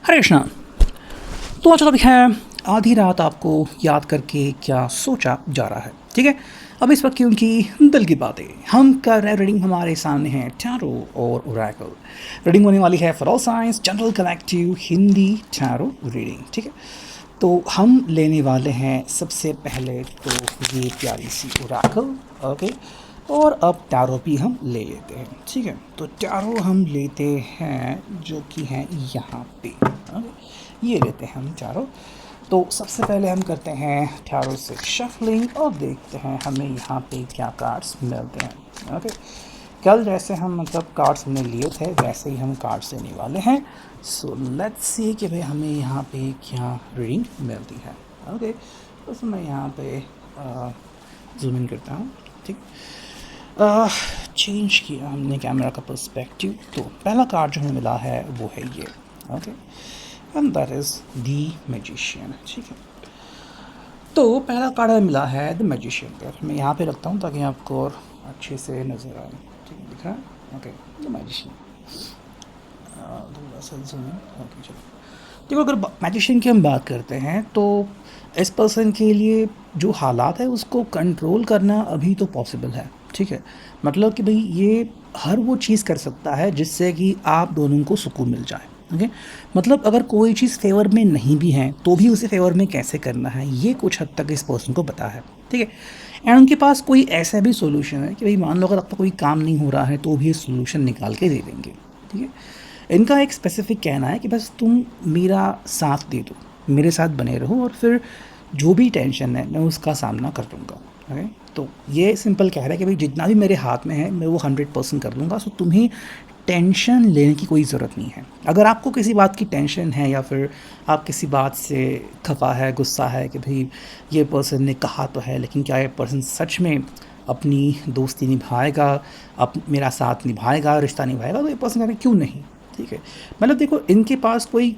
हरे कृष्णा। तो आज टॉपिक है आधी रात आपको याद करके क्या सोचा जा रहा है। ठीक है, अब इस वक्त क्योंकि दिल की बातें हम कर रहे हैं, रीडिंग हमारे सामने है टैरो और ओरेकल। रीडिंग होने वाली है for all science general collective Hindi tarot reading. ठीक है, तो हम लेने वाले हैं सबसे पहले तो ये प्यारी सी ओरेकल। ओके, और अब टैरो भी हम ले लेते हैं। ठीक है, तो टैरो हम लेते हैं जो कि है यहाँ पे। ओके, ये लेते हैं हम टैरो। तो सबसे पहले हम करते हैं टैरो से शफलिंग और देखते हैं हमें यहाँ पे क्या कार्ड्स मिलते हैं। ओके, कल जैसे हम कार्ड्स हमने लिए थे वैसे ही हम कार्ड्स लेने वाले हैं। सो लेट्स सी कि भाई हमें यहाँ पे क्या रीडिंग मिलती है। ओके, तो मैं यहाँ पे जूम इन करता हूँ। ठीक, चेंज किया हमने कैमरा का पर्सपेक्टिव। तो पहला कार्ड जो हमें मिला है वो है ये। Okay, and that is the magician. ठीक है, तो पहला कार्ड हमें मिला है द मैजिशियन का। मैं यहाँ पे रखता हूँ ताकि आपको और अच्छे से नज़र आए। ठीक है, दिखा। ओके, द मैजिशियन थोड़ा सा zoom in। ओके, चलो देखो, अगर मैजिशियन की हम बात करते हैं तो इस पर्सन के लिए जो हालात है उसको कंट्रोल करना अभी तो पॉसिबल है। ठीक है, मतलब कि भाई ये हर वो चीज़ कर सकता है जिससे कि आप दोनों को सुकून मिल जाए। ओके, मतलब अगर कोई चीज़ फेवर में नहीं भी है तो भी उसे फेवर में कैसे करना है ये कुछ हद तक इस पर्सन को पता है। ठीक है, एंड उनके पास कोई ऐसा भी सोल्यूशन है कि भाई मान लो अगर आपका कोई काम नहीं हो रहा है तो भी ये सोल्यूशन निकाल के दे देंगे। ठीक है, इनका एक स्पेसिफिक कहना है कि बस तुम मेरा साथ दे दो, मेरे साथ बने रहो और फिर जो भी टेंशन है मैं उसका सामना कर लूँगा। ओके, तो ये सिंपल कह रहा है कि भाई जितना भी मेरे हाथ में है मैं वो 100% कर लूँगा। सो तुम्हें टेंशन लेने की कोई ज़रूरत नहीं है। अगर आपको किसी बात की टेंशन है या फिर आप किसी बात से खफा है, गुस्सा है कि भाई ये पर्सन ने कहा तो है लेकिन क्या ये पर्सन सच में अपनी दोस्ती निभाएगा, अप मेरा साथ निभाएगा, रिश्ता निभाएगा, तो ये पर्सन कहते क्यों नहीं। ठीक है, मतलब देखो इनके पास कोई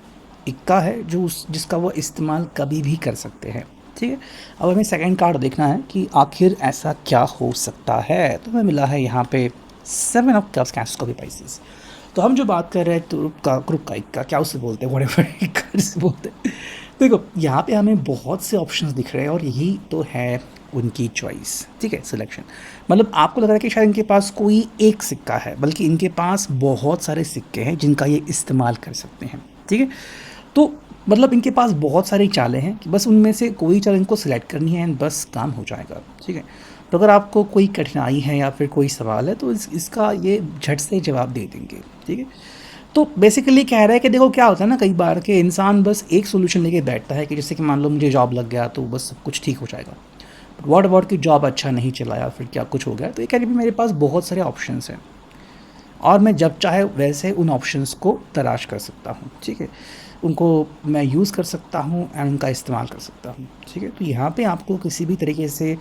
इक्का है जो जिसका वो इस्तेमाल कभी भी कर सकते हैं। ठीक है, अब हमें सेकंड कार्ड देखना है कि आखिर ऐसा क्या हो सकता है। तो हमें मिला है यहाँ पे 7 of cups, cash copy Pisces. तो हम जो बात कर रहे हैं क्रुप का इक्का, क्या उसे बोलते हैं, व्हाटएवर इक्का जिसे बोलते हैं। देखो यहाँ पे हमें बहुत से ऑप्शंस दिख रहे हैं और यही तो है उनकी चॉइस। ठीक है, सिलेक्शन, मतलब आपको लग रहा है कि शायद इनके पास कोई एक सिक्का है, बल्कि इनके पास बहुत सारे सिक्के हैं जिनका ये इस्तेमाल कर सकते हैं। ठीक है, तो मतलब इनके पास बहुत सारी चालें हैं कि बस उनमें से कोई चाल इनको सिलेक्ट करनी है एंड बस काम हो जाएगा। ठीक है, तो अगर आपको कोई कठिनाई है या फिर कोई सवाल है तो इसका ये झट से जवाब दे देंगे। ठीक है, तो बेसिकली कह रहा है कि देखो क्या होता है ना, कई बार के इंसान बस एक सोल्यूशन लेके बैठता है कि जैसे कि मान लो मुझे जॉब लग गया तो बस सब कुछ ठीक हो जाएगा। बट व्हाट अबाउट कि जॉब अच्छा नहीं चला या फिर क्या कुछ हो गया, तो ये कह रही है मेरे पास बहुत सारे ऑप्शंस हैं और मैं जब चाहे वैसे उन ऑप्शंस को तलाश कर सकता हूँ। ठीक है, उनको मैं यूज़ कर सकता हूँ एंड उनका इस्तेमाल कर सकता हूँ। ठीक है, तो यहाँ पे आपको किसी भी तरीके से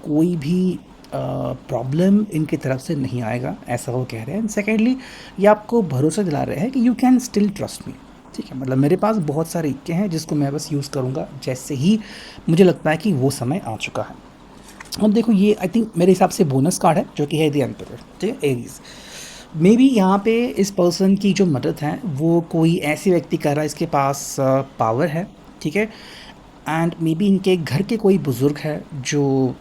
कोई भी प्रॉब्लम इनकी तरफ से नहीं आएगा, ऐसा वो कह रहे हैं। एंड सेकेंडली ये आपको भरोसा दिला रहे हैं कि you can still trust me. ठीक है, मतलब मेरे पास बहुत सारे इक्के हैं जिसको मैं बस यूज़ करूँगा जैसे ही मुझे लगता है कि वो समय आ चुका है। अब देखो ये आई थिंक मेरे हिसाब से बोनस कार्ड है जो कि है द एम्परर। ठीक है, एरीज। मे बी यहाँ पे इस पर्सन की जो मदद है वो कोई ऐसे व्यक्ति कर रहा है इसके पास पावर है। ठीक है, एंड मे बी इनके घर के कोई बुज़ुर्ग है जो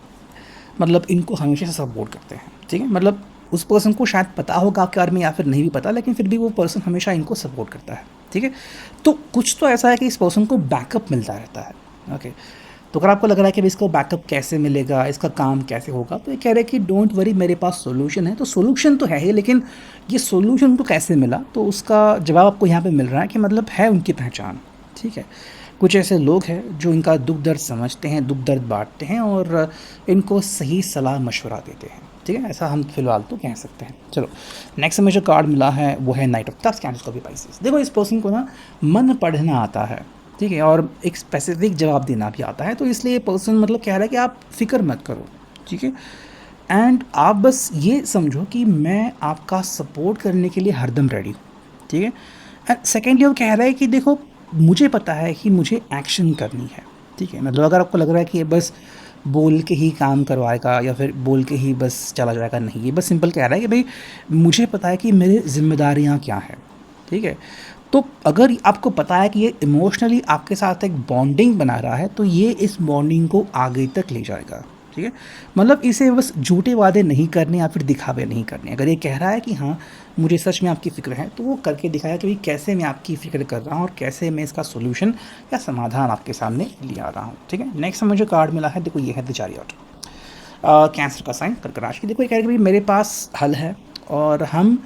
मतलब इनको हमेशा से सपोर्ट करते हैं। ठीक है, मतलब उस पर्सन को शायद पता होगा आपके बारे में या फिर नहीं भी पता, लेकिन फिर भी वो पर्सन हमेशा इनको सपोर्ट करता है। ठीक है, तो कुछ तो ऐसा है कि इस पर्सन को बैकअप मिलता रहता है। ओके, तो अगर आपको लग रहा है कि इसको बैकअप कैसे मिलेगा, इसका काम कैसे होगा, तो ये कह रहे हैं कि डोंट वरी मेरे पास सॉल्यूशन है। तो सॉल्यूशन तो है ही, लेकिन ये सॉल्यूशन उनको कैसे मिला तो उसका जवाब आपको यहाँ पे मिल रहा है कि मतलब है उनकी पहचान। ठीक है, कुछ ऐसे लोग हैं जो इनका दुख दर्द समझते हैं, दुख दर्द बांटते हैं और इनको सही सलाह मशवरा देते हैं। ठीक है, ऐसा हम फिलहाल तो कह सकते हैं। चलो नेक्स्ट हमें जो कार्ड मिला है वो है night of cups, candles copy Pisces. देखो इस पर्सन को ना मन पढ़ना आता है। ठीक है, और एक स्पेसिफिक जवाब देना भी आता है, तो इसलिए पर्सन मतलब कह रहा है कि आप फिक्र मत करो। ठीक है, एंड आप बस ये समझो कि मैं आपका सपोर्ट करने के लिए हरदम रेडी हूँ। ठीक है, एंड सेकेंडली वो कह रहा है कि देखो मुझे पता है कि मुझे एक्शन करनी है। ठीक है, मतलब अगर आपको लग रहा है कि ये बस बोल के ही काम करवाएगा या फिर बोल के ही बस चला जाएगा, नहीं, ये बस सिंपल कह रहा है कि भाई मुझे पता है कि मेरी जिम्मेदारियाँ क्या हैं। ठीक है, तो अगर आपको पता है कि ये इमोशनली आपके साथ एक बॉन्डिंग बना रहा है, तो ये इस बॉन्डिंग को आगे तक ले जाएगा, ठीक है? मतलब इसे बस झूठे वादे नहीं करने या फिर दिखावे नहीं करने। अगर ये कह रहा है कि हाँ, मुझे सच में आपकी फ़िक्र है, तो वो करके दिखाया कि भाई कैसे मैं आपकी फ़िक्र कर रहा हूँ और कैसे मैं इसका सॉल्यूशन या समाधान आपके सामने ले आ रहा हूँ, ठीक है? नेक्स्ट हमें जो कार्ड मिला है, देखो ये है द चैरियट। कैंसर का साइन, कर्क राशि। देखो ये कह रहा है कि भाई मेरे पास हल है और हम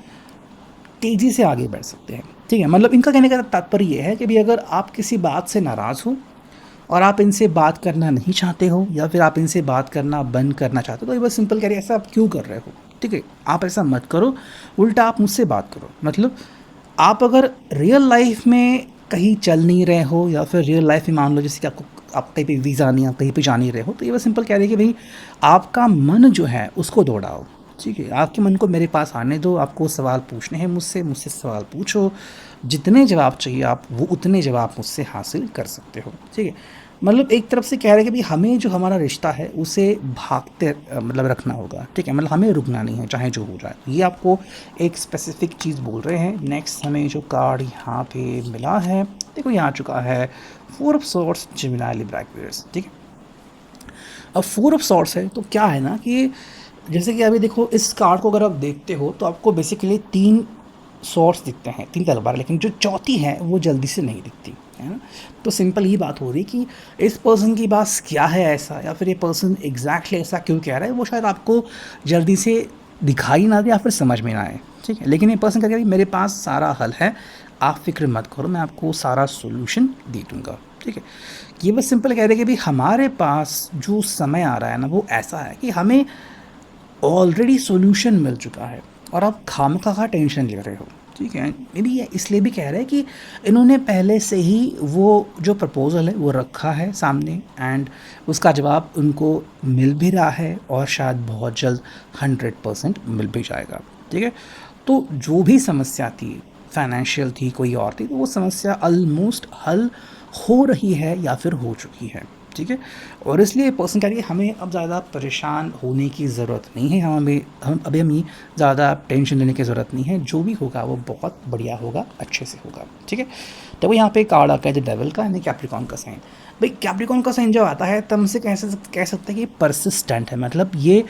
तेज़ी से आगे बढ़ सकते हैं, ठीक है? मतलब इनका कहने का तात्पर्य ये है कि भाई अगर आप किसी बात से नाराज़ हो और आप इनसे बात करना नहीं चाहते हो या फिर आप इनसे बात करना बंद करना चाहते हो, तो ये बस सिंपल कह रही है ऐसा आप क्यों कर रहे हो, ठीक है? आप ऐसा मत करो, उल्टा आप मुझसे बात करो। मतलब आप अगर रियल लाइफ में कहीं चल नहीं रहे हो या फिर रियल लाइफ में मान लो जैसे कि आपको आप कहीं पे वीज़ा नहीं, आप कहीं पे जा नहीं रहे हो, तो ये बस सिंपल कह रही है कि भाई आपका मन जो है उसको दौड़ाओ, ठीक है? आपके मन को मेरे पास आने दो, आपको सवाल पूछने हैं मुझसे, मुझसे सवाल पूछो, जितने जवाब चाहिए आप वो उतने जवाब मुझसे हासिल कर सकते हो, ठीक है? मतलब एक तरफ से कह रहे हैं कि भाई हमें जो हमारा रिश्ता है उसे भागते मतलब रखना होगा, ठीक है? मतलब हमें रुकना नहीं है चाहे जो हो जाए। ये आपको एक स्पेसिफिक चीज़ बोल रहे हैं। नेक्स्ट हमें जो कार्ड यहाँ पे मिला है, देखो ये आ चुका है four of swords, Gemini, Libra, Aquarius, ठीक है? अब फोर ऑफ सॉर्ड्स है तो क्या है ना कि जैसे कि अभी देखो इस कार्ड को अगर आप देखते हो तो आपको बेसिकली तीन सॉर्ड्स दिखते हैं, तीन तलवार, लेकिन जो चौथी है वो जल्दी से नहीं दिखती है ना। तो सिंपल ये बात हो रही कि इस पर्सन की पास क्या है ऐसा, या फिर ये पर्सन एग्जैक्टली ऐसा क्यों कह रहा है, वो शायद आपको जल्दी से दिखाई ना दे या फिर समझ में ना आए, ठीक है? लेकिन ये पर्सन कह रहा है मेरे पास सारा हल है, आप फिक्र मत करो, मैं आपको सारा सोल्यूशन दे दूंगा, ठीक है? ये बस सिंपल कह रहे हैं कि भाई हमारे पास जो समय आ रहा है ना वो ऐसा है कि हमें ऑलरेडी सॉल्यूशन मिल चुका है और आप खामखा टेंशन ले रहे हो, ठीक है? मे बी ये इसलिए भी कह रहे हैं कि इन्होंने पहले से ही वो जो प्रपोज़ल है वो रखा है सामने एंड उसका जवाब उनको मिल भी रहा है और शायद बहुत जल्द 100% मिल भी जाएगा, ठीक है? तो जो भी समस्या थी, फाइनेंशियल थी, कोई और थी, तो वो समस्या ऑलमोस्ट हल हो रही है या फिर हो चुकी है, ठीक है? और इसलिए पर्सन कह रही है हमें अब ज़्यादा परेशान होने की ज़रूरत नहीं है, हम अभी हमें ज़्यादा टेंशन लेने की ज़रूरत नहीं है, जो भी होगा वो बहुत बढ़िया होगा, अच्छे से होगा, ठीक है? तो वो यहाँ पे कार्ड आता है द डेविल का, यानी कैप्रिकॉर्न का साइन। भाई कैप्रिकॉर्न का साइन जब आता है तब हमसे कह सकते हैं कि परसिस्टेंट है, मतलब ये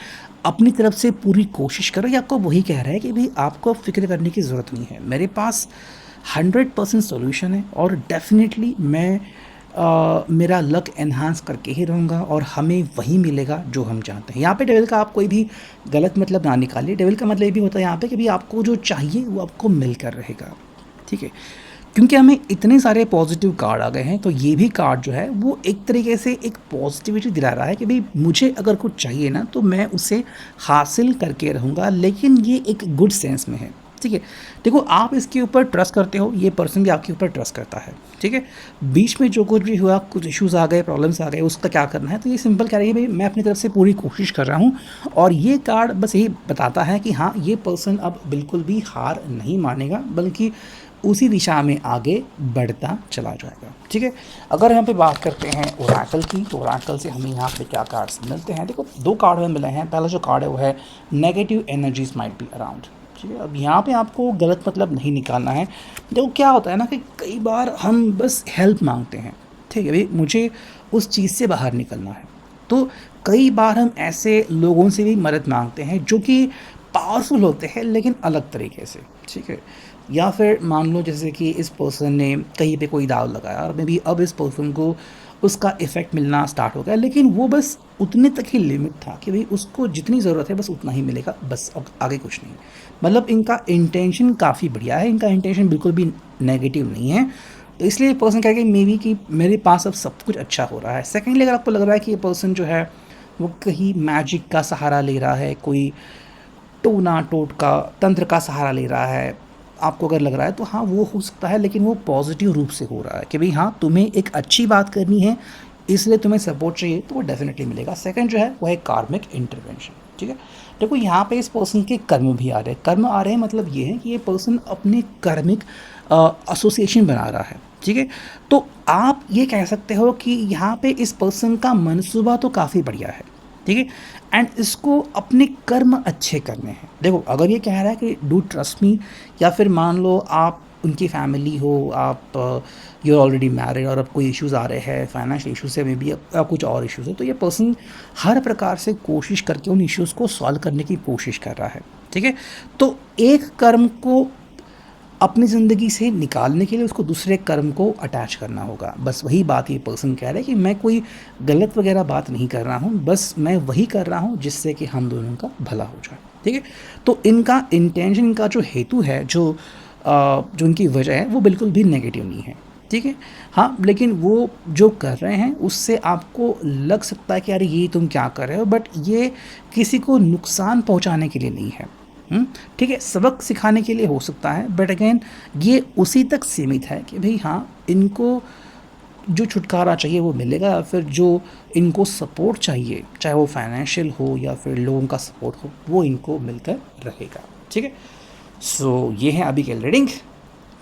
अपनी तरफ से पूरी कोशिश करो। ये आपको वही कह रहा है कि भाई आपको अब फिक्र करने की ज़रूरत नहीं है, मेरे पास 100% सॉल्यूशन है और डेफिनेटली मैं मेरा लक एनहांस करके ही रहूँगा और हमें वही मिलेगा जो हम चाहते हैं। यहाँ पे डेविल का आप कोई भी गलत मतलब ना निकालिए। डेविल का मतलब ये भी होता है यहाँ पे कि भाई आपको जो चाहिए वो आपको मिलकर रहेगा, ठीक है? क्योंकि हमें इतने सारे पॉजिटिव कार्ड आ गए हैं तो ये भी कार्ड जो है वो एक तरीके से एक पॉजिटिविटी दिला रहा है कि भाई मुझे अगर कुछ चाहिए ना तो मैं उसे हासिल करके रहूँगा, लेकिन ये एक गुड सेंस में है, ठीक है? देखो आप इसके ऊपर ट्रस्ट करते हो, ये पर्सन भी आपके ऊपर ट्रस्ट करता है, ठीक है? बीच में जो कुछ भी हुआ, कुछ इश्यूज़ आ गए, प्रॉब्लम्स आ गए, उसका क्या करना है, तो ये सिंपल कह रही है भाई मैं अपनी तरफ से पूरी कोशिश कर रहा हूँ और ये कार्ड बस यही बताता है कि हाँ ये पर्सन अब बिल्कुल भी हार नहीं मानेगा बल्कि उसी दिशा में आगे बढ़ता चला जाएगा, ठीक है? अगर यहाँ पे बात करते हैं ओरेकल की, तो ओरेकल से हमें यहाँ पे क्या कार्ड्स मिलते हैं, देखो दो कार्ड हमें मिले हैं। पहला जो कार्ड है वो है negative energies might be around, ठीक है? अब यहाँ पे आपको गलत मतलब नहीं निकालना है। देखो क्या होता है ना कि कई बार हम बस हेल्प मांगते हैं, ठीक है भाई, मुझे उस चीज़ से बाहर निकलना है, तो कई बार हम ऐसे लोगों से भी मदद मांगते हैं जो कि पावरफुल होते हैं लेकिन अलग तरीके से, ठीक है? या फिर मान लो जैसे कि इस पर्सन ने कहीं पे कोई दाव लगाया और मे बी अब इस पर्सन को उसका इफ़ेक्ट मिलना स्टार्ट हो गया, लेकिन वो बस उतने तक ही लिमिट था कि भाई उसको जितनी ज़रूरत है बस उतना ही मिलेगा, बस अब आगे कुछ नहीं। मतलब इनका इंटेंशन काफ़ी बढ़िया है, इनका इंटेंशन बिल्कुल भी नेगेटिव नहीं है, तो इसलिए पर्सन कहेगा कि मे बी कि मेरे पास अब सब कुछ अच्छा हो रहा है। सेकेंडली अगर आपको लग रहा है कि ये पर्सन जो है वो कहीं मैजिक का सहारा ले रहा है, कोई टोना टोटका तंत्र का सहारा ले रहा है, आपको अगर लग रहा है तो हाँ वो हो सकता है, लेकिन वो पॉजिटिव रूप से हो रहा है कि भाई हाँ तुम्हें एक अच्छी बात करनी है इसलिए तुम्हें सपोर्ट चाहिए तो वो डेफिनेटली मिलेगा। सेकंड जो है वो है कार्मिक इंटरवेंशन, ठीक है? देखो यहाँ पे इस पर्सन के कर्म भी आ रहे हैं, कर्म आ रहे हैं मतलब ये है कि ये पर्सन अपने कर्मिक एसोसिएशन बना रहा है, ठीक है? तो आप ये कह सकते हो कि यहाँ पे इस पर्सन का मनसूबा तो काफ़ी बढ़िया है, ठीक है? एंड इसको अपने कर्म अच्छे करने हैं। देखो अगर ये कह रहा है कि डू ट्रस्ट मी, या फिर मान लो आप उनकी फैमिली हो, आप यू आर ऑलरेडी मैरिड और अब कोई इश्यूज़ आ रहे हैं, फाइनेंशियल इश्यूज से, मे बी कुछ और इश्यूज़ है, तो ये पर्सन हर प्रकार से कोशिश करके उन इश्यूज़ को सॉल्व करने की कोशिश कर रहा है। ठीक है, तो एक कर्म को अपनी ज़िंदगी से निकालने के लिए उसको दूसरे कर्म को अटैच करना होगा। बस वही बात ये पर्सन कह रहा है कि मैं कोई गलत वगैरह बात नहीं कर रहा हूँ, बस मैं वही कर रहा हूँ जिससे कि हम दोनों का भला हो जाए। ठीक है, तो इनका इंटेंशन, इनका जो हेतु है, जो इनकी वजह है, वो बिल्कुल भी नेगेटिव नहीं है। ठीक है, हाँ, लेकिन वो जो कर रहे हैं उससे आपको लग सकता है कि यार ये तुम क्या कर रहे हो, बट ये किसी को नुकसान पहुंचाने के लिए नहीं है। ठीक है, सबक सिखाने के लिए हो सकता है, बट अगेन ये उसी तक सीमित है कि भाई हाँ, इनको जो छुटकारा चाहिए वो मिलेगा, या फिर जो इनको सपोर्ट चाहिए, चाहे वो फाइनेंशियल हो या फिर लोगों का सपोर्ट हो, वो इनको मिलकर रहेगा। ठीक है, सो ये है अभी के reading.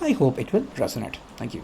I hope it will resonate. Thank you.